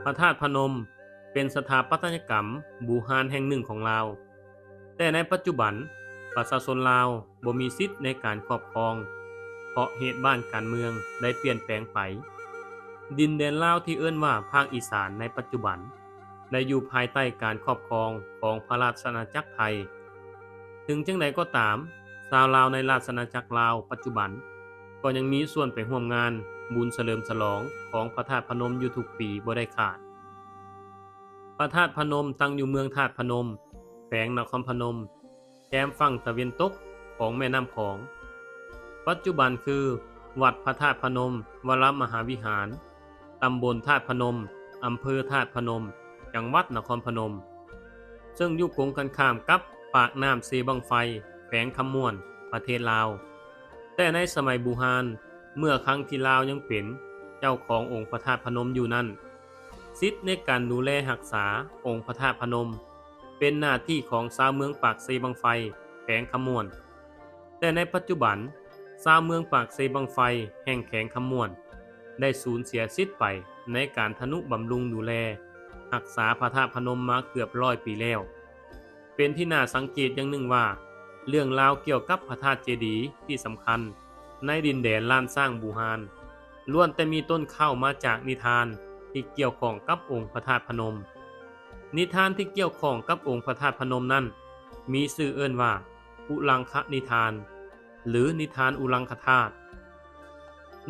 พระธาตุพนมเป็นสถาปัตยกรรมบูฮานแห่งหนึ่งของลาวแต่ในปัจจุบันประชาชนลาวบ่มีสิทธิ์ในการครอบครองเพราะเหตุบ้านการเมืองได้เปลี่ยนแปลงไปดินแดนลาวที่เอิ้นว่าภาคอีสานในปัจจุบันได้อยู่ภายใต้การครอบครองของพระราชอาณาจักรไทยถึงจังใดก็ตามชาวลาวในราชอาณาจักรลาวปัจจุบันก็ยังมีส่วนไปร่วมงานบุญเฉลิมฉลองของพระธาตุพนมอยู่ทุกปีบ่ได้ขาดพระธาตุพนมตั้งอยู่เมืองธาตุพนมแขวงนครพนมแก้มฝั่งตะวันตกของแม่น้ำของปัจจุบันคือวัดพระธาตุพนมวรมหาวิหารตำบลธาตุพนมอำเภอธาตุพนมจังหวัดนครพนมซึ่งอยู่ตรงกันข้ามกับปากน้ำเซบังไฟแขวงคำม่วนประเทศลาวแต่ในสมัยบูฮานเมื่อครั้งที่ลาวยังเป็นเจ้าขององค์พระธาตุพนมอยู่นั้นสิทธิ์ในการดูแลรักษาองค์พระธาตุพนมเป็นหน้าที่ของชาวเมืองปากเซบังไฟแขวงคำม่วนแต่ในปัจจุบันชาวเมืองปากเซบังไฟแห่งแขวงคำม่วนได้สูญเสียสิทธิ์ไปในการทนุบำรุงดูแลรักษาพระธาตุพนมมาเกือบ100 ปีแล้วเป็นที่น่าสังเกตอย่างหนึ่งว่าเรื่องราวเกี่ยวกับพระธาตุเจดีย์ที่สำคัญในดินแดนล้านสร้างบูฮานล้วนแต่มีต้นเข้ามาจากนิทานที่เกี่ยวข้องกับองค์พระธาตุพนมนิทานที่เกี่ยวข้องกับองค์พระธาตุพนมนั้นมีชื่อเอิ้นว่าอุลังคนิทานหรือนิทานอุลังคธาตุ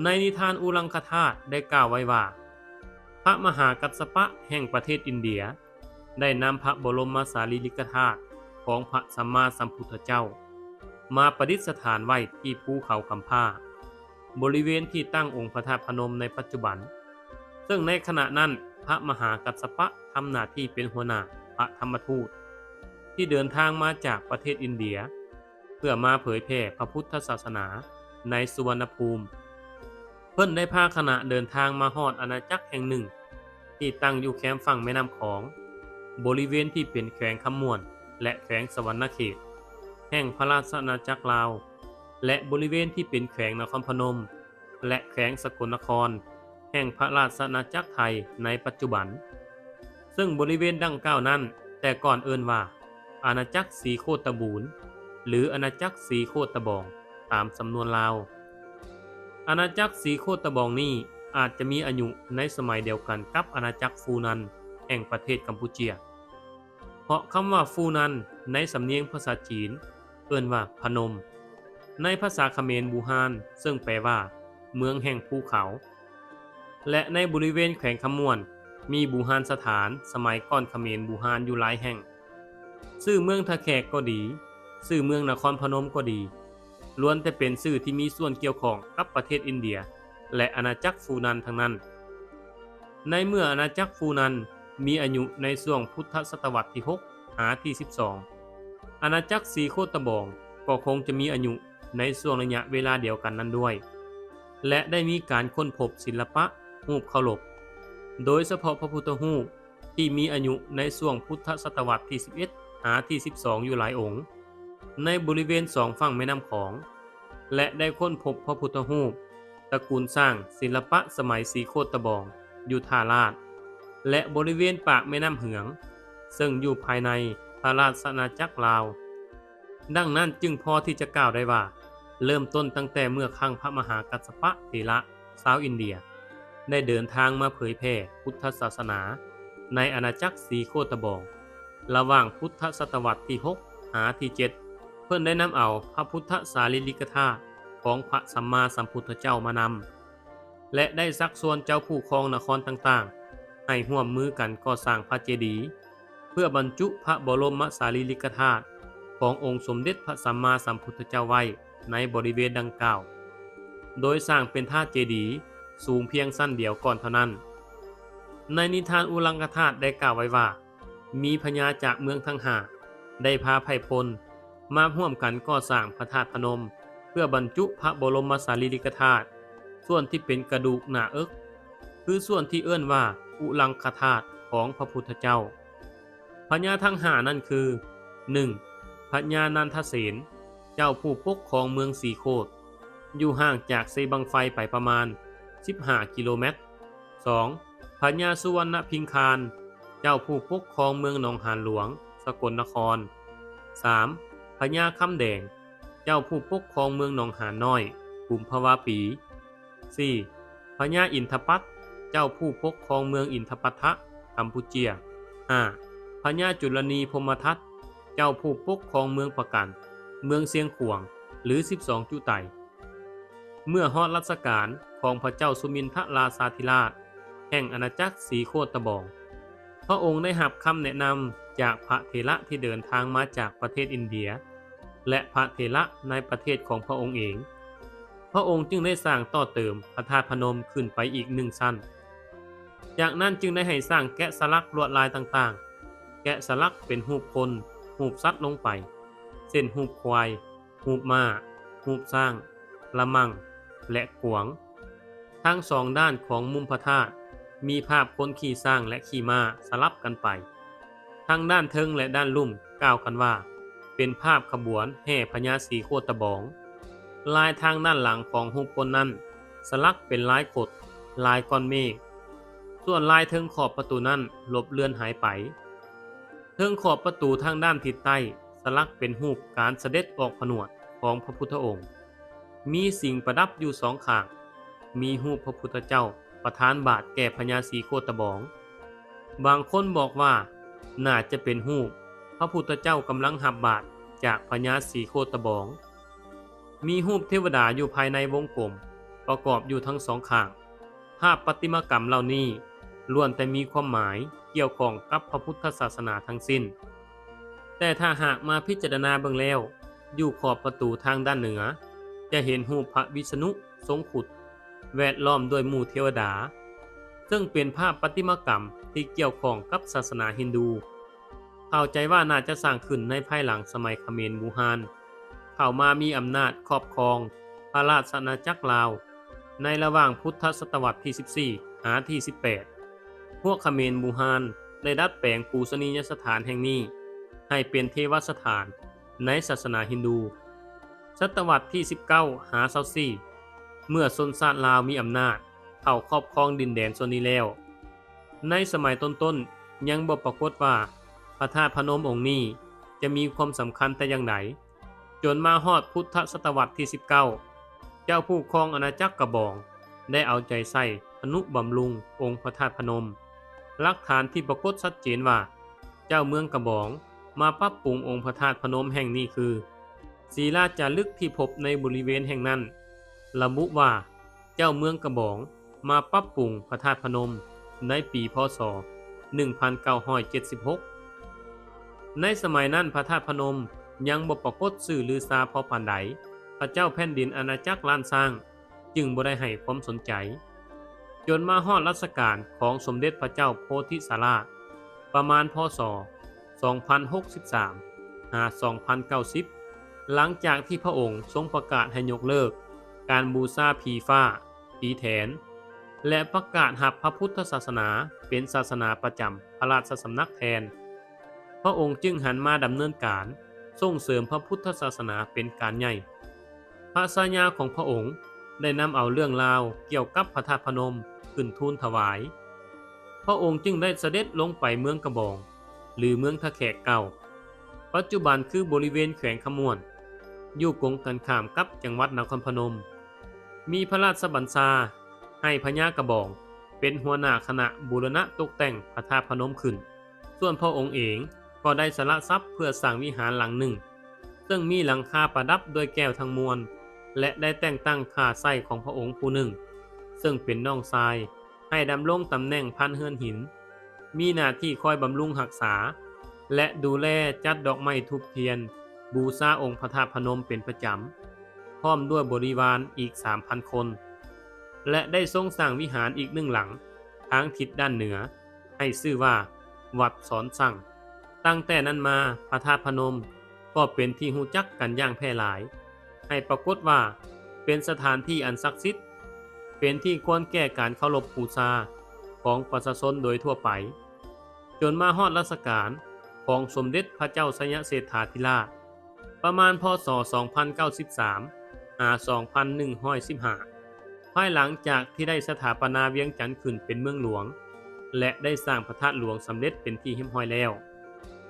ในนิทานอุลังคธาตุได้กล่าวไว้ว่าพระมหากัสสปะแห่งประเทศอินเดียได้นำพระบรมสารีริกธาตุของพระสัมมาสัมพุทธเจ้ามาประดิษฐานไว้ที่ภูเขาคำพร้าบริเวณที่ตั้งองค์พระธาตุพนมในปัจจุบันซึ่งในขณะนั้นพระมหากัสสปะทำหน้าที่เป็นหัวหน้าพระธรรมทูตที่เดินทางมาจากประเทศอินเดียเพื่อมาเผยแผ่พระพุทธศาสนาในสุวรรณภูมิเพิ่นได้พาคณะเดินทางมาฮอดอาณาจักรแห่งหนึ่งที่ตั้งอยู่แคมฝั่งแม่น้ำของบริเวณที่เป็นแขวงคำม่วนและแขวงสวรรณเขตแห่งพระราชอาณาจักรลาวและบริเวณที่เป็นแขวงนครพนมและแขวงสกลนครแห่งพระราชอาณาจักรไทยในปัจจุบันซึ่งบริเวณดังกล่าวนั้นแต่ก่อนเอิ้นว่าอาณาจักรสีโคตบูรณ์หรืออาณาจักรสีโคตบองตามสำนวนลาวอาณาจักรสีโคตบองนี้อาจจะมีอายุในสมัยเดียวกันกับอาณาจักรฟูนันแห่งประเทศกัมพูเชียเพราะคำว่าฟูนันในสำเนียงภาษาจีนเอิ้นว่าพนมในภาษาเขมรบูฮานซึ่งแปลว่าเมืองแห่งภูเขาและในบริเวณแขวงคำม่วนมีบูฮานสถานสมัยก่อนเขมรบูฮานอยู่หลายแห่งชื่อเมืองทะแขกก็ดีชื่อเมืองนครพนมก็ดีล้วนแต่เป็นชื่อที่มีส่วนเกี่ยวข้องกับประเทศอินเดียและอาณาจักรฟูนันทั้งนั้นในเมื่ออาณาจักรฟูนันมีอายุในช่วงพุทธศตวรรษที่6หาที่12อาณาจักรสีโคตบองก็คงจะมีอายุในช่วงระยะเวลาเดียวกันนั้นด้วยและได้มีการค้นพบศิลปะรูปเคารพโดยเฉพาะพระพุทธรูปที่มีอายุในช่วงพุทธศตวรรษที่11หาที่12อยู่หลายองค์ในบริเวณ2ฝั่งแม่น้ำของและได้ค้นพบพระพุทธรูปตระกูลสร้างศิลปะสมัยสีโคตบองอยู่ท่าลาดและบริเวณปากแม่น้ำเหืองซึ่งอยู่ภายในพระราชอาณาจักรลาวดังนั้นจึงพอที่จะกล่าวได้ว่าเริ่มต้นตั้งแต่เมื่อครั้งพระมหากัสสปะเถระชาวอินเดียได้เดินทางมาเผยแผ่พุทธศาสนาในอาณาจักรสีโคตบองระหว่างพุทธศตวรรษที่6หาที่7เพิ่นได้นำเอาพระพุทธสารีริกธาตุของพระสัมมาสัมพุทธเจ้ามานำและได้ซักชวนเจ้าผู้ครองนครต่างๆให้ร่วมมือกันก่อสร้างพระเจดีย์เพื่อบรรจุพระบรมสารีริกธาตุขององค์สมเด็จพระสัมมาสัมพุทธเจ้าไว้ในบริเวณดังกล่าวโดยสร้างเป็นธาตุเจดีย์สูงเพียงสั้นเดียวก่อนเท่านั้นในนิทานอุลังคธาตุได้กล่าวไว้ว่ามีพญาจากเมืองทั้งห้าได้พาไพพลมาร่วมกันก่อสร้างพระธาตุพนมเพื่อบรรจุพระบรมสารีริกธาตุส่วนที่เป็นกระดูกหน้าอกคือส่วนที่เอิ้นว่าอุลังคธาตุของพระพุทธเจ้าพญาทั้งห้านั่นคือ 1. พญานันทเสนเจ้าผู้ปกครองเมืองสีโคตอยู่ห่างจากเซบังไฟไปประมาณ15 กิโลเมตร 2. พ พญาสุวรรณพิงคารเจ้าผู้ปกครองเมืองหนองหานหลวงสกลนคร 3. พญาคำแดงเจ้าผู้ปกครองเมืองหนองหานน้อยกุมภาวะปี 4. พญาอินทปัตเจ้าผู้ปกครองเมืองอินทปัทะกัมพูเจีย 5. พญาจุลนีพรหมทัตเจ้าผู้ปกครองเมืองปะกันเมืองเสียงขวงหรือ12จุไตเมื่อฮอดรัชกาลของพระเจ้าสุมินทราชาธิราชแห่งอาณาจักรสีโคตบองพระองค์ได้รับคำแนะนำจากพระเถระที่เดินทางมาจากประเทศอินเดียและพระเถระในประเทศของพระองค์เองพระองค์จึงได้สร้างต่อเติมพระธาตุพนมขึ้นไปอีก1ชั้นจากนั้นจึงได้ให้สร้างแกะสลักลวดลายต่างๆแกะสลักเป็นรูปคนรูปสัตว์ลงไปเช่นรูปควายรูปม้ารูปช้างละมังและกวางทั้ง2ด้านของมุมพระธาตุมีภาพคนขี่ช้างและขี่ม้าสลับกันไปทั้งด้านเทิงและด้านลุ่มกล่าวกันว่าเป็นภาพขบวนแห่พญาสีโคตบองลายทางด้านหลังของรูปคนนั้นสลักเป็นลายขดลายก้อนเมฆส่วนลายเทิงขอบประตูนั้นลบเลือนหายไปเทิงขอบประตูทางด้านทิศใต้สลักเป็นรูปการเสด็จออกผนวดของพระพุทธองค์มีสิ่งประดับอยู่2ข้างมีรูปพระพุทธเจ้าประทานบาตรแก่พญาสีโคตบองบางคนบอกว่าน่าจะเป็นรูปพระพุทธเจ้ากำลังหับบาตรจากพญาสีโคตบองมีรูปเทวดาอยู่ภายในวงกลมประกอบอยู่ทั้ง2ข้างภาพประติมากรรมเหล่านี้ล้วนแต่มีความหมายเกี่ยวข้องกับพระพุทธศาสนาทั้งสิ้นแต่ถ้าหากมาพิจารณาเบิ่งแล้วอยู่ขอบประตูทางด้านเหนือจะเห็นรูปพระวิษณุทรงขุดแวดล้อมด้วยหมู่เทวดาซึ่งเป็นภาพประติมากรรมที่เกี่ยวข้องกับศาสนาฮินดูเข้าใจว่าน่าจะสร้างขึ้นในภายหลังสมัยเขมรบูฮานเข้ามามีอำนาจครอบครองพระราชอาณาจักรลาวในระหว่างพุทธศตวรรษที่ 14 หาที่ 18 พวกเขมรบูฮานได้ดัดแปลงปูชนียสถานแห่งนี้ให้เป็นเทวสถานในศาสนาฮินดูศตวรรษที่ 19 หา 24 เมื่อชนชาติลาวมีอำนาจเข้าครอบครองดินแดนส่วนนี้แล้วในสมัยต้นๆยังบ่ปรากฏว่าพระธาตุพนมองค์นี้จะมีความสำคัญแต่อย่างใดจนมาฮอดพุทธศตวรรษที่ 19 เจ้าผู้ครองอาณาจักรกระบองได้เอาใจใส่อนุบำรุงองค์พระธาตุพนมหลักฐานที่ปรากฏชัดเจนว่าเจ้าเมืองกระบองมาปรับปรุงองค์พระธาตุพนมแห่งนี้คือศิลาจารึกที่พบในบริเวณแห่งนั้นระบุว่าเจ้าเมืองกระบองมาปรับปรุงพระธาตุพนมในปีพ.ศ. 1976 ในสมัยนั้นพระธาตุพนมยังบ่ปรากฏชื่อลือซาพอปานใดพระเจ้าแผ่นดินอาณาจักรล้านสร้างจึงบ่ได้ให้ความสนใจจนมาฮอดรัชกาลของสมเด็จพระเจ้าโพธิสาราชประมาณพ.ศ. 2063 หา 2090 หลังจากที่พระองค์ทรงประกาศให้ยกเลิกการบูชาผีฟ้าผีแถนและประกาศรับพระพุทธศาสนาเป็นศาสนาประจำพระราชสำนักแทนพระองค์จึงหันมาดำเนินการส่งเสริมพระพุทธศาสนาเป็นการใหญ่พระสัญญาของพระองค์ได้นำเอาเรื่องราวเกี่ยวกับพระธาตุพนมขึ้นทูลถวายพระองค์จึงได้เสด็จลงไปเมืองกระบองหรือเมืองทะแขกเก่าปัจจุบันคือบริเวณแขวงขมวนอยู่กงกันข้ามกับจังหวัดนครพนมมีพระราชบัญชาให้พญากระบองเป็นหัวหน้าคณะบูรณะตกแต่งพระธาตุพนมขึ้นส่วนพระองค์เองก็ได้สละทรัพย์เพื่อสร้างวิหารหลังหนึ่งซึ่งมีหลังคาประดับด้วยแก้วทั้งมวลและได้แต่งตั้งข้าไส้ของพระองค์ผู้หนึ่งซึ่งเป็นน้องชายให้ดำรงตำแหน่งพันเฮือนหินมีหน้าที่คอยบำรุงรักษาและดูแลจัดดอกไม้ทูปเทียนบูชาองค์พระธาตุพนมเป็นประจำพร้อมด้วยบริวารอีก 3,000 คนและได้ทรงสร้างวิหารอีก1 หลังทางทิศด้านเหนือให้ชื่อว่าวัดสอนสั่งตั้งแต่นั้นมาพระธาตุพนมก็เป็นที่รู้จักกันอย่างแพร่หลายให้ปรากฏว่าเป็นสถานที่อันศักดิ์สิทธิ์เป็นที่ควรแก่การเคารพบูชาของประชาชนโดยทั่วไปจนมาฮอดรัชกาลของสมเด็จพระเจ้าสยามเศรษฐาธิราชประมาณพ.ศ. 2093 หา 2115 ภายหลังจากที่ได้สถาปนาเวียงจันทน์ขึ้นเป็นเมืองหลวง และได้สร้างพระธาตุหลวงสำเร็จเป็นที่เรียบร้อยแล้ว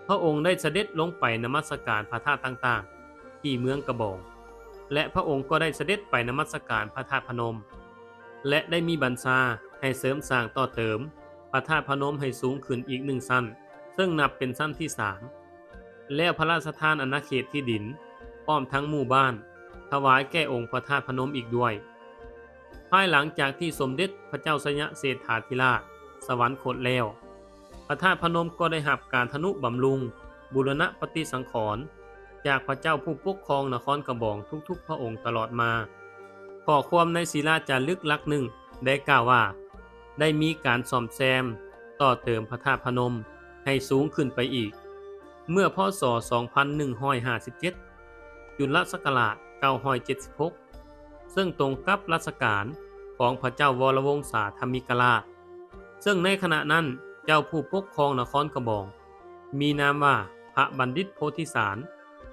พระองค์ได้เสด็จลงไปนมัสการพระธาตุต่างๆที่เมืองกระบอกและพระองค์ก็ได้เสด็จไปนมัสการพระธาตุพนมและได้มีบัญชาให้เสริมสร้างต่อเติมพระธาตุพนมให้สูงขึ้นอีก1ชั้นซึ่งนับเป็นชั้นที่3แล้วพระราชทานอาณาเขตที่ดินพร้อมทั้งหมู่บ้านถวายแก่องค์พระธาตุพนมอีกด้วยภายหลังจากที่สมเด็จพระเจ้าสยามเศรษฐาธิราชสวรรคตแล้วพระธาตุพนมก็ได้รับการทนุบำรุงบูรณะปฏิสังขรณ์จากพระเจ้าผู้ปกครองนครกระบองทุกๆพระองค์ตลอดมาข้อความในศิลาจารึกหลักหนึ่งได้กล่าวว่าได้มีการซ่อมแซมต่อเติมพระธาตุพนมให้สูงขึ้นไปอีกเมื่อพ.ศ. 2157 จุลศักราช 976 ซึ่งตรงกับรัชกาลของพระเจ้าวรวงศาธมิกราชซึ่งในขณะนั้นเจ้าผู้ปกครองนครกระบองมีนามว่าพระบัณฑิตโพธิสาร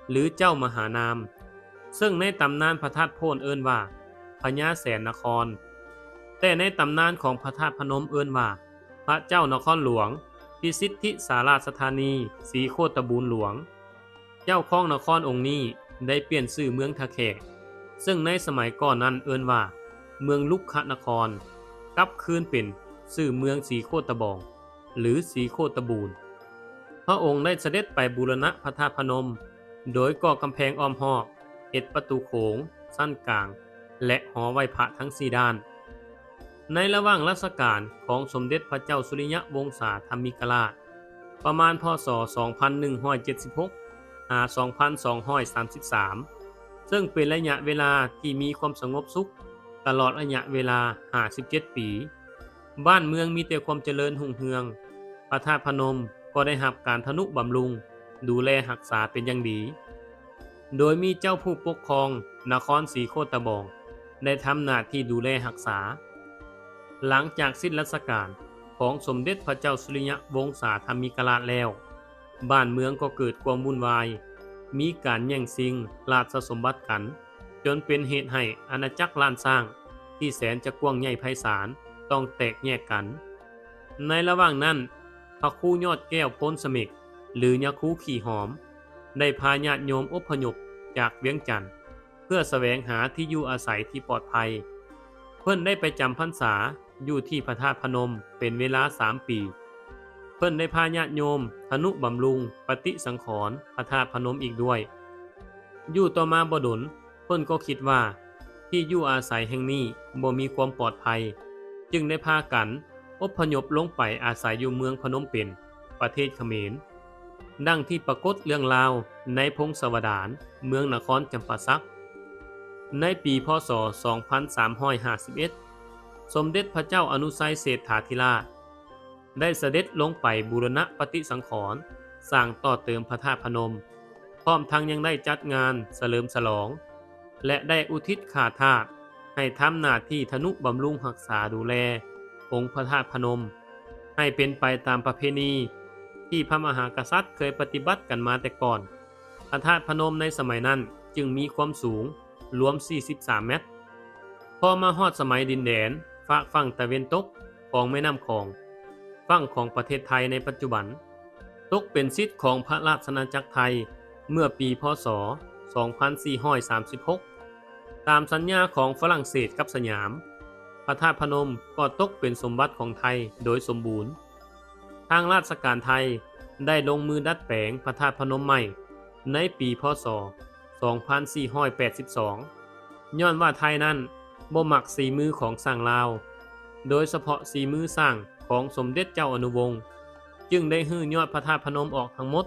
หรือเจ้ามหานามซึ่งในตำนานพระธาตุโพนเอิ้นว่าพญาแสนนครแต่ในตำนานของพระธาตุพนมเอิ้นว่าพระเจ้านครหลวงพิสิทธิสาราสถานีศรีโคตบูรหลวงเจ้าของนครองค์นี้ได้เปลี่ยนชื่อเมืองทะแขกซึ่งในสมัยก่อนนั้นเอิ้นว่าเมืองลุกขนครกลับคืนเป็นชื่อเมืองศรีโคตบองหรือศรีโคตบูรพระองค์ได้เสด็จไปบูรณะพระธาตุพนมโดยก่อกำแพงอ้อมรอบเฮ็ดประตูโขงสั้นกลางและหอไหว้พระทั้ง4ด้านในระหว่างรัชกาลของสมเด็จพระเจ้าสุริยวงศาธมิกราชประมาณพ.ศ. 2176 2233 ซึ่งเป็นระยะเวลาที่มีความสงบสุขตลอดระยะเวลา57 ปีบ้านเมืองมีแต่ความเจริญรุ่งเรืองพระธาตุพนมก็ได้รับการทนุบำรุงดูแลรักษาเป็นอย่างดีโดยมีเจ้าผู้ปกครองนครศรีโคตบองได้ทำหน้าที่ดูแลรักษาหลังจากสิ้นรัชกาลของสมเด็จพระเจ้าสุริยวงศาธมิกราชแล้วบ้านเมืองก็เกิดความวุ่นวายมีการแย่งชิงราชสมบัติกันจนเป็นเหตุให้อาณาจักรล้านสร้างที่แสนจะกว้างใหญ่ไพศาลต้องแตกแยกกันในระหว่างนั้นพระครูยอดแก้วพ้นสมิกหรือยาคูขี่หอมได้พาญาติโยมอพยพจากเวียงจันทน์เพื่อแสวงหาที่อยู่อาศัยที่ปลอดภัยเพิ่นได้ไปจำพรรษาอยู่ที่พระธาตุพนมเป็นเวลา3 ปีเพิ่นได้พาญาติโยมทนุบำรุงปฏิสังขรณ์พระธาตุพนมอีกด้วยอยู่ต่อมาบ่ดลเพิ่นก็คิดว่าที่อยู่อาศัยแห่งนี้บ่มีความปลอดภัยจึงได้พากันอพยพลงไปอาศัยอยู่เมืองพนมเปญประเทศเขมรดังที่ปรากฏเรื่องราวในพงศาวดารเมืองนครจำปาสักในปีพ.ศ. 2351 สมเด็จพระเจ้าอนุสัยเศรษฐาธิราชได้เสด็จลงไปบูรณะปฏิสังขรณ์สร้างต่อเติมพระธาตุพนมพร้อมทั้งยังได้จัดงานเฉลิมฉลองและได้อุทิศข้าทาสให้ทำหน้าที่ทนุบำรุงรักษาดูแลองค์พระธาตุพนมให้เป็นไปตามประเพณีที่พระมหากษัตริย์เคยปฏิบัติกันมาแต่ก่อนพระธาตุพนมในสมัยนั้นจึงมีความสูงรวม43 เมตรพอมาฮอดสมัยดินแดนฝากฝั่งตะเวนตกของแม่น้ำคองฝั่งของประเทศไทยในปัจจุบันตกเป็นสิทธิ์ของพระราชอาณาจักรไทยเมื่อปีพ.ศ. 2436 ตามสัญญาของฝรั่งเศสกับสยามพระธาตุพนมก็ตกเป็นสมบัติของไทยโดยสมบูรณ์ทางราชการไทยได้ลงมือดัดแปลงพระธาตุพนมใหม่ในปีพ.ศ. 2482 ย้อนว่าไทยนั้นบ่มักสีมือของสร้างลาวโดยเฉพาะสีมือสร้างของสมเด็จเจ้าอนุวงศ์จึงได้ฮื้อยอดพระธาตุพนมออกทั้งหมด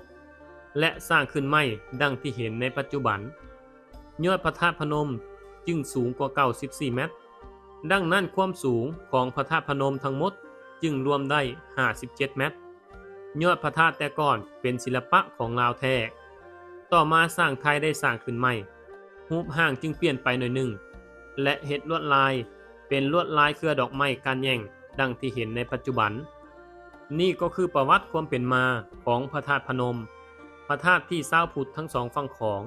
และสร้างขึ้นใหม่ดังที่เห็นในปัจจุบันยอดพระธาตุพนมจึงสูงกว่า94 เมตรดังนั้นความสูงของพระธาตุพนมทั้งหมดจึงรวมได้57 เมตรยอดพระธาตุแต่ก่อนเป็นศิลปะของลาวแท้ต่อมาสร้างไทยได้สร้างขึ้นใหม่รูปร่างจึงเปลี่ยนไปหน่อยหนึ่งและเฮ็ดลวดลายเป็นลวดลายเครือดอกไม้ก้านแย่งดังที่เห็นในปัจจุบันนี่ก็คือประวัติความเป็นมาของพระธาตุพนมพระธาตุที่ชาวพุทธทั้งสองฝั่งของ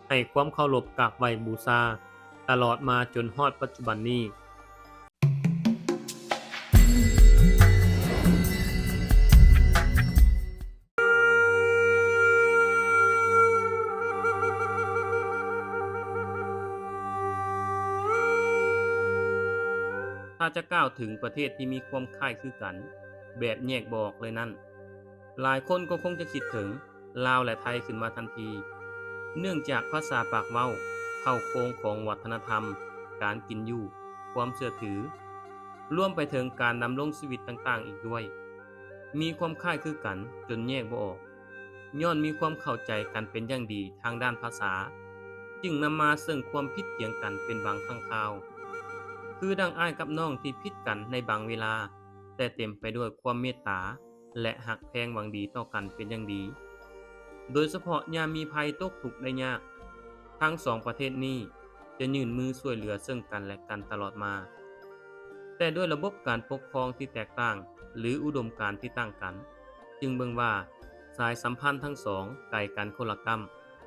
ให้ความเคารพกราบไหว้บูชาตลอดมาจนฮอดปัจจุบันนี้ ถ้าจะกล่าวถึงประเทศที่มีความคล้ายคือกันแบบแยกบ่ออกเลยนั่นหลายคนก็คงจะคิดถึงลาวและไทยขึ้นมาทันทีเนื่องจากภาษาปากเว้าเข้าโครงของวัฒนธรรมการกินอยู่ความเชื่อถือรวมไปถึงการดำรงชีวิตต่างๆอีกด้วยมีความคล้ายคือกันจนแยกบ่ออกย้อนมีความเข้าใจกันเป็นอย่างดีทางด้านภาษาจึงนำมาซึ่งความผิดเถียงกันเป็นบางครั้งคราวคือดังอ้ายกับน้องที่ผิดกันในบางเวลาแต่เต็มไปด้วยความเมตตาและหักแพงหวังดีต่อกันเป็นอย่างดี โดยเฉพาะยามมีภัยตกทุกข์ได้ยากทั้งสองประเทศนี้จะยื่นมือช่วยเหลือซึ่งกันและกันตลอดมาแต่ด้วยระบบการปกครองที่แตกต่างหรืออุดมการณ์ที่ต่างกันจึงเบิ่งว่าสายสัมพันธ์ทั้งสองไกลกันคนละก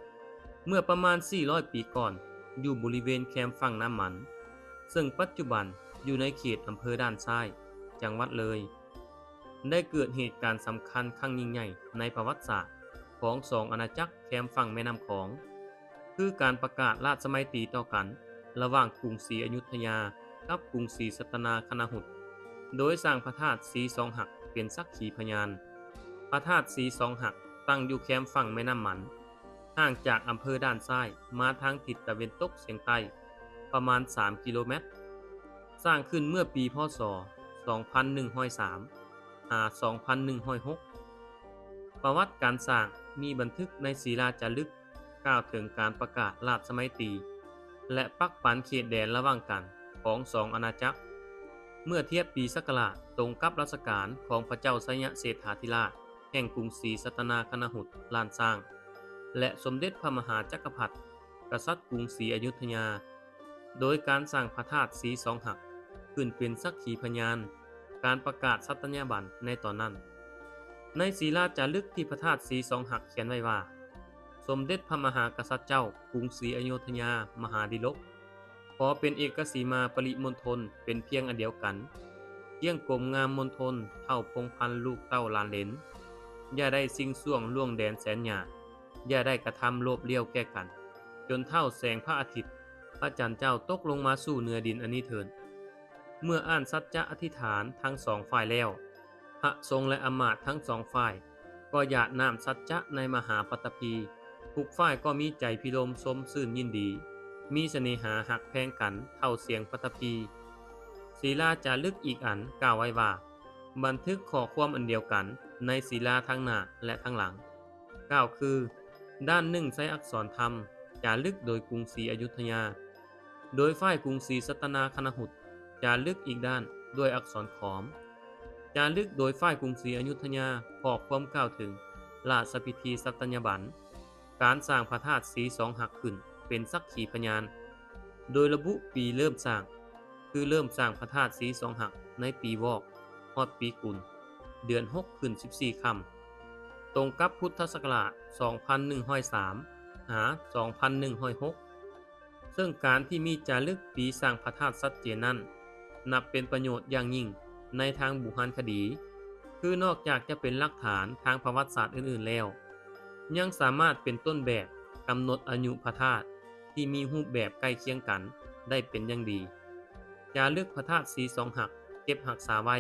ำเมื่อประมาณ400ปีก่อนอยู่บริเวณแคมป์ฝั่งน้ำมันซึ่งปัจจุบันอยู่ในเขตอำเภอด่านซ้ายจังหวัดเลยได้เกิดเหตุการณ์สำคัญครั้งยิ่งใหญ่ในประวัติศาสตร์ของสองอาณาจักรแคมฝั่งแม่น้ำของคือการประกาศราชสมัยตรีต่อกันระหว่างกรุงศรีอยุธยากับกรุงศรีสัตนาคณหุฏโดยสร้างพระธาตุศรีสองหักเป็นสักขีพยานพระธาตุศรีสองหักตั้งอยู่แคมฝั่งแม่น้ำมันห่างจากอำเภอด่านซ้ายมาทางทิศตะวันตกเฉียงใต้ประมาณ3กิโลเมตรสร้างขึ้นเมื่อปีพ.ศ. 2103 2106ประวัติการสร้างมีบันทึกในศิลาจารึกกล่าวถึงการประกาศราชสมัยตรีและปักปันเขตแดนระหว่างกันของสองอาณาจักรเมื่อเทียบปีศักราชตรงกับรัชกาลของพระเจ้าสยเศรษฐาธิราชแห่งกรุงศรีสัตนาคณหุฏล้านสร้างและสมเด็จพระมหาจักรพรรดิกษัตริย์กรุงศรีอยุธยาโดยการสร้างพระธาตุศรีสองหักขึ้นเป็นสักขีพยานการประกาศสัตยาบันในตอนนั้นในศิลาจารึกที่พระธาตุศรีสองหักเขียนไว้ว่าสมเด็จพระมหากษัตริย์เจ้ากรุงศรีอยุธยามหาดิลกขอเป็นเอกสีมาปริมณฑลเป็นเพียงอันเดียวกันเยี่ยงกรมงามมณฑลเท่าพงพันลูกเต้าลานเหลนอย่าได้สิ่งส่วงล่วงแดนแสนหยาอย่าได้กระทำโลภเลี้ยวแก้กันจนเท่าแสงพระอาทิตย์พระจันทร์เจ้าตกลงมาสู่เนื้อดินอันนี้เถิดเมื่ออ่านสัจจะอธิษฐานทั้งสองฝ่ายแล้วพระทรงและอมาตย์ทั้งสองฝ่ายก็หยาดน้ำสัจจะในมหาปฐพีทุกฝ่ายก็มีใจพิรมสมชื่นยินดีมีเสน่หาหักแพงกันเท่าเสียงปฐพีศิลาจารึกอีกอันกล่าวไว้ว่าบันทึกข้อความอันเดียวกันในศิลาทั้งหน้าและทั้งหลังกล่าวคือด้านหนึ่งใช้อักษรธรรมจารึกโดยกรุงศรีอยุธยาโดยฝ่ายกรุงศรีสัตนาคณหุฏจารึกอีกด้านด้วยอักษรขอมจารึกโดยฝ่ายกรุงศรีอยุธยาขอความกล่าวถึงราชพิธีสัตยาบันการสร้างพระธาตุศรีสองหักขึ้นเป็นสักขีพยานโดยระบุปีเริ่มสร้างคือเริ่มสร้างพระธาตุศรีสองหักในปีวอกฮอดปีกุลเดือน6ขึ้น14ค่ำตรงกับพุทธศักราช2103หา2106ซึ่งการที่มีจารึกปีสร้างพระธาตุชัดเจนนั้นนับเป็นประโยชน์อย่างยิ่งในทางโบราณคดีคือนอกจากจะเป็นหลักฐานทางประวัติศาสตร์อื่นๆแล้วยังสามารถเป็นต้นแบบกำหนดอายุพระธาตุที่มีรูปแบบใกล้เคียงกันได้เป็นอย่างดีจารึกพระธาตุศรีสองหักเก็บรักษาไว้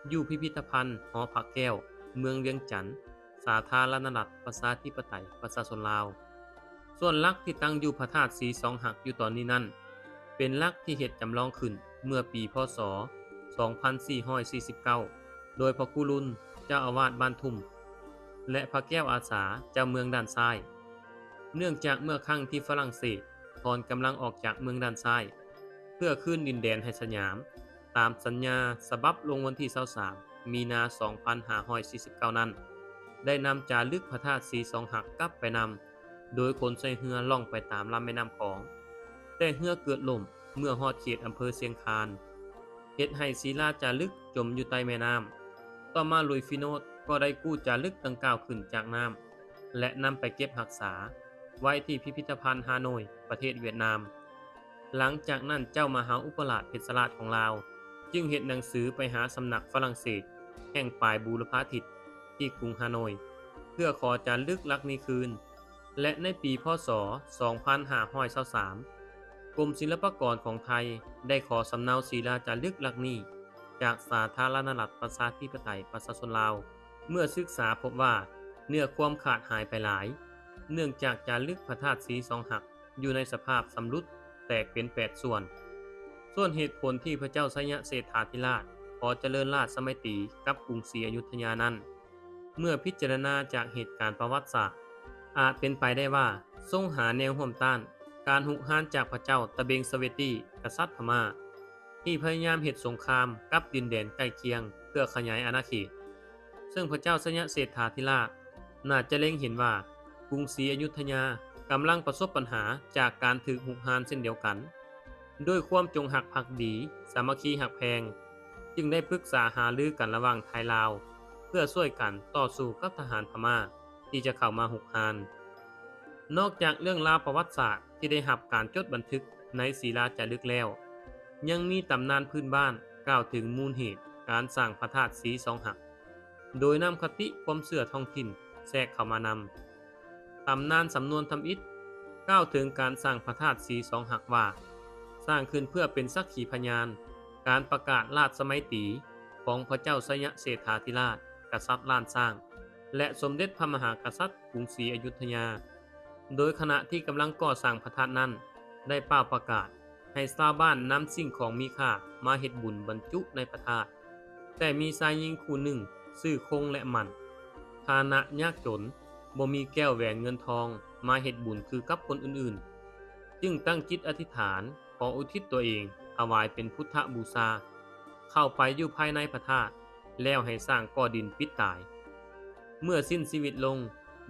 อยู่พิพิธภัณฑ์หอพระแก้วเมืองเวียงจันทน์สาธารณรัฐประชาธิปไตยประชาชนลาวส่วนหลักที่ตั้งอยู่พระธาตุศรีสองหักอยู่ตอนนี้นั้นเป็นหลักที่เฮ็ดจำลองขึ้นเมื่อปีพ.ศ. 2449โดยพระครูรุนเจ้าอาวาสบ้านทุ่มและพระแก้วอาสาเจ้าเมืองด้านซ้ายเนื่องจากเมื่อครั้งที่ฝรั่งเศสถอนกำลังออกจากเมืองด้านซ้ายเพื่อคืนดินแดนให้สยามตามสัญญาฉบับลงวันที่23มีนา2549นั้นได้นำจารึกพระธาตุศรีสองหักกลับไปนำโดยคนใช้เรือล่องไปตามลำแม่น้ำของแต่เรือเกิดล่มเมื่อฮอดเขตอำเภอเชียงคานเฮ็ดให้ศิลาจารึกจมอยู่ใต้แม่น้ำต่อมาลุยฟิโนดก็ได้กู้จารึกดังกล่าวขึ้นจากน้ำและนำไปเก็บรักษาไว้ที่พิพิธภัณฑ์ฮานอยประเทศเวียดนามหลังจากนั้นเจ้ามหาอุปราชเพชรราชของลาวจึงเฮ็ดหนังสือไปหาสำนักฝรั่งเศสแห่งปลายบูรพาทิศที่กรุงฮานอยเพื่อขอจารึกลักนี้คืนและในปีพ.ศ. 2523 กรมศิลปากรของไทยได้ขอสำเนาศิลาจารึกหลักนี้จากสาธารณรัฐประชาธิปไตยประชาชนลาวเมื่อศึกษาพบว่าเนื้อความขาดหายไปหลายเนื่องจากจารึกพระธาตุสีสองหักอยู่ในสภาพสำรุดแตกเป็น8ส่วนเหตุผลที่พระเจ้าไสยเศรษฐาธิราชขอเจริญราชสมัยตรีกับกรุงศรีอยุธยานั้นเมื่อพิจารณาจากเหตุการณ์ประวัติศาสตร์อาจเป็นไปได้ว่าทรงหาแนวร่วมต้านการหุกฮานจากพระเจ้าตะเบงสเวตีกษัตริย์พม่าที่พยายามเหตุสงครามกับดินแดนใกล้เคียงเพื่อขยายอาณาเขตซึ่งพระเจ้าไสยเศรษฐาธิราชน่าจะเล็งเห็นว่ากรุงศรีอยุธยากำลังประสบปัญหาจากการถูกหุกฮานเช่นเดียวกันด้วยความจงหักภักดีสามัคคีหักแพงจึงได้ปรึกษาหารือกันระหว่างไทยลาวเพื่อช่วยกันต่อสู้กับทหารพม่าที่จะเข้ามาหุกฮานนอกจากเรื่องราวประวัติศาสตร์ที่ได้รับการจดบันทึกในศิลาจารึกแล้วยังมีตำนานพื้นบ้านกล่าวถึงมูลเหตุการสร้างพระธาตุสีสองหักโดยนำคติความเชื่อท้องถิ่นแทรกเข้ามานำตำนานสำนวนทำอิฐกล่าวถึงการสร้างพระธาตุสีสองหักว่าสร้างขึ้นเพื่อเป็นสักขีพยานการประกาศราชสมัยตรีของพระเจ้าไสยเศรษฐาธิราชกษัตริย์ล้านสร้างและสมเด็จพระมหากษัตริย์กรุงศรีอยุธยาโดยขณะที่กำลังก่อสร้างพระธาตุนั้นได้เป่าประกาศให้ชาวบ้านนำสิ่งของมีค่ามาเฮ็ดบุญบรรจุในพระธาตุแต่มีชายหญิงคู่หนึ่งชื่อคงและมันฐานะยากจนบ่มีแก้วแหวนเงินทองมาเฮ็ดบุญคือกับคนอื่นๆจึงตั้งจิตอธิษฐานขออุทิศตัวเองถวายเป็นพุทธบูชาเข้าไปอยู่ภายในพระธาตุแล้วให้สร้างก่อดินปิดตายเมื่อสิ้นชีวิตลง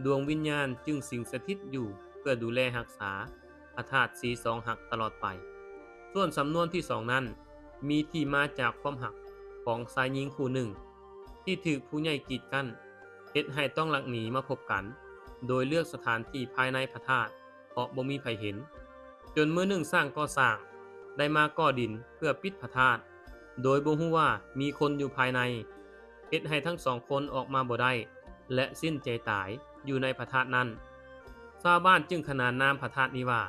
ดวงวิญญาณจึงสิงสถิตอยู่เพื่อดูแลรักษาพระธาตุสีสองหักตลอดไปส่วนสำนวนที่สองนั้นมีที่มาจากความหักของชายหญิงคู่หนึ่งที่ถูกผู้ใหญ่กีดกั้นเฮ็ดให้ต้องหลักหนีมาพบกันโดยเลือกสถานที่ภายในพระธาตุเพราะบ่มีไผเห็นจนมื้อหนึ่งสร้างก่อสร้างได้มาก่อดินเพื่อปิดพระธาตุโดยบ่ฮู้ว่ามีคนอยู่ภายในเฮ็ดให้ทั้งสองคนออกมาบ่ได้และสิ้นใจตายอยู่ในพระธาตุนั้นชาวบ้านจึงขนานนามพระธาตุนี้ว่า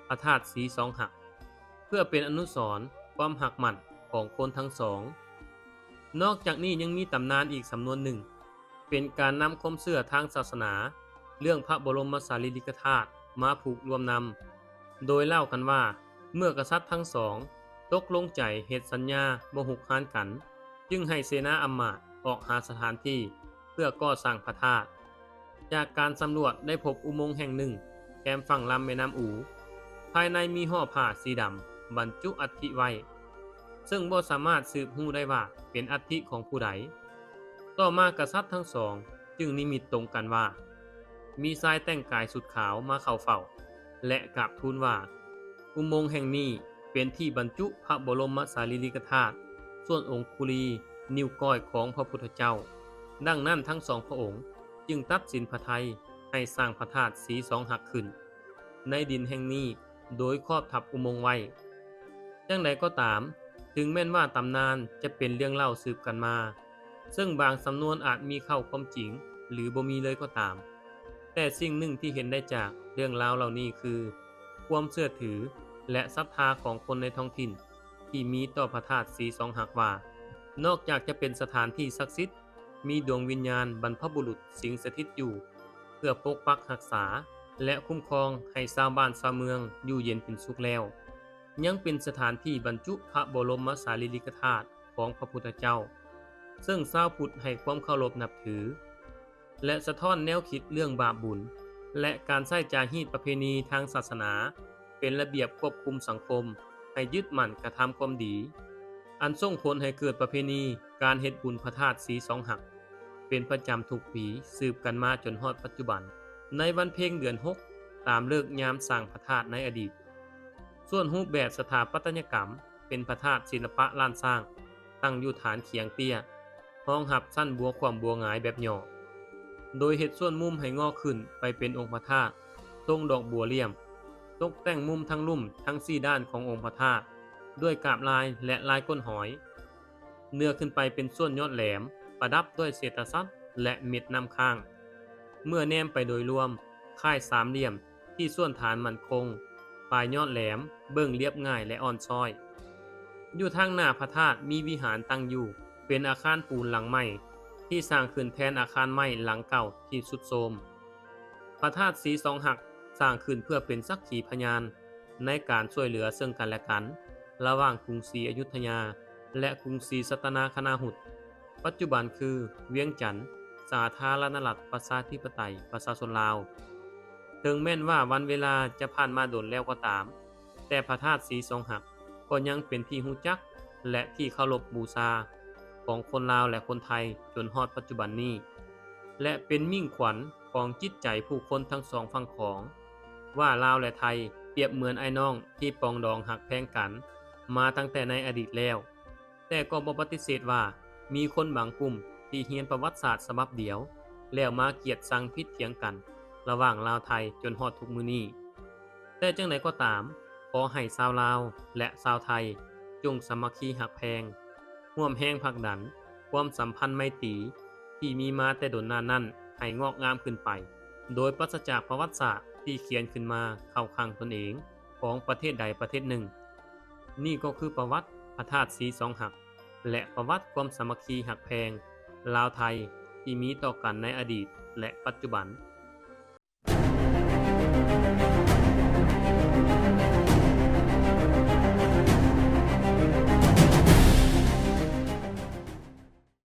พระธาตุสีสองหักเพื่อเป็นอนุสรณ์ความหักมั่นของคนทั้งสองนอกจากนี้ยังมีตำนานอีกสำนวนหนึ่งเป็นการนำความเชื่อทางศาสนาเรื่องพระบรมสารีริกธาตุมาผูกรวมนำโดยเล่ากันว่าเมื่อกษัตริย์ทั้งสองตกลงใจเฮ็ดสัญญาบ่หุกฮานกันจึงให้เสนาอำมาตย์ออกหาสถานที่เพื่อก่อสร้างพระธาตุจากการสำรวจได้พบอุโมงค์แห่งหนึ่งแคมฝั่งลำแม่น้ำอูภายในมีห่อผ้าสีดำบรรจุอัฐิไว้ซึ่งบ่สามารถสืบรู้ได้ว่าเป็นอัฐิของผู้ใดต่อมากษัตริย์ทั้งสองจึงนิมิตตรงกันว่ามีชายแต่งกายสุดขาวมาเข้าเฝ้าและกราบทูลว่าอุโมงค์แห่งนี้เป็นที่บรรจุพระบรมสารีริกธาตุส่วนองคุลีนิ้วก้อยของพระพุทธเจ้าดังนั้นทั้งสองพระองค์จึงตัดสินพระทัยให้สร้างพระธาตุสีสองหักขึ้นในดินแห่งนี้โดยครอบทับอุโมงค์ไว้จังใดก็ตามถึงแม้นว่าตำนานจะเป็นเรื่องเล่าสืบกันมาซึ่งบางสำนวนอาจมีเข้าความจริงหรือบ่มีเลยก็ตามแต่สิ่งหนึ่งที่เห็นได้จากเรื่องราวเหล่านี้คือความเชื่อถือและศรัทธาของคนในท้องถิ่นที่มีต่อพระธาตุสีสองหักว่านอกจากจะเป็นสถานที่ศักดิ์สิทธิ์มีดวงวิญญาณบรรพบุรุษสิงสถิตอยู่เพื่อปกปักรักษาและคุ้มครองให้ชาวบ้านชาวเมืองอยู่เย็นเป็นสุขแล้วยังเป็นสถานที่บรรจุพระบรมสารีริกธาตุของพระพุทธเจ้าซึ่งชาวพุทธให้ความเคารพนับถือและสะท้อนแนวคิดเรื่องบาปบุญและการใช้จารีตประเพณีทางศาสนาเป็นระเบียบควบคุมสังคมให้ยึดมั่นกระทำความดีอันส่งผลให้เกิดประเพณีการเฮ็ดบุญพระธาตุสีสองหักเป็นประจำทุกปีสืบกันมาจนฮอดปัจจุบันในวันเพ็ญเดือน6ตามฤกษ์ยามสร้างพระธาตุในอดีตส่วนรูปแบบสถาปัตยกรรมเป็นพระธาตุศิลปะล้านสร้างตั้งอยู่ฐานเขียงเตี้ยรองรับสั้นบัวความบัวหงายแบบหย่อโดยเฮ็ดส่วนมุมให้งอขึ้นไปเป็นองค์พระธาตุทรงดอกบัวเหลี่ยมตกแต่งมุมทั้งลุ่มทั้ง4ด้านขององค์พระธาตุด้วยกาบลายและลายก้นหอยเนื้อขึ้นไปเป็นส่วนยอดแหลมประดับด้วยเศรษฐทรัพย์และเม็ดน้ำค้างเมื่อแนมไปโดยรวมค่ายสามเหลี่ยมที่ส่วนฐานมั่นคง ปลายยอดแหลมเบิ่งเรียบง่ายและอ่อนช้อย อยู่ทางหน้าพระธาตุมีวิหารตั้งอยู่เป็นอาคารปูนหลังใหม่ที่สร้างขึ้นแทนอาคารไม้หลังเก่าที่ทรุดโทรมพระธาตุสีสองหักสร้างขึ้นเพื่อเป็นสักขีพยานในการช่วยเหลือซึ่งกันและกันระหว่างกรุงศรีอยุธยาและกรุงศรีสัตนาคณาหุษปัจจุบันคือเวียงจันทน์สาธารณรัฐประชาธิปไตยประชาชนลาวถึงแม้นว่าวันเวลาจะผ่านมาโดนแล้วก็ตามแต่พระธาตุสีสองหักก็ยังเป็นที่รู้จักและที่เคารพบูชาของคนลาวและคนไทยจนฮอดปัจจุบันนี้และเป็นมิ่งขวัญของจิตใจผู้คนทั้งสองฝั่งของว่าลาวและไทยเปรียบเหมือนไอ้น้องที่ปองดองหักแพงกันมาตั้งแต่ในอดีตแล้วแต่ก็บ่ปฏิเสธว่ามีคนบางกลุ่มที่เรียนประวัติศาสตร์ฉบับเดียวแล้วมาเกลียดชังผิดเถียงกันระหว่างลาวไทยจนฮอดทุกมื้อนี้แต่จังไดก็ตามขอให้ชาวลาวและชาวไทยจงสามัคคีหักแพงร่วมแรงผลักดันความสัมพันธ์ไมตรีที่มีมาแต่ดนนานนั้นให้งอกงามขึ้นไปโดยปราศจากประวัติศาสตร์ที่เขียนขึ้นมาเข้าข้างตนเองของประเทศใดประเทศหนึ่งนี่ก็คือประวัติพระธาตุสีสองหักและประวัติความสามัคคีหักแพงลาวไทยที่มีต่อกันในอดีตและปัจจุบัน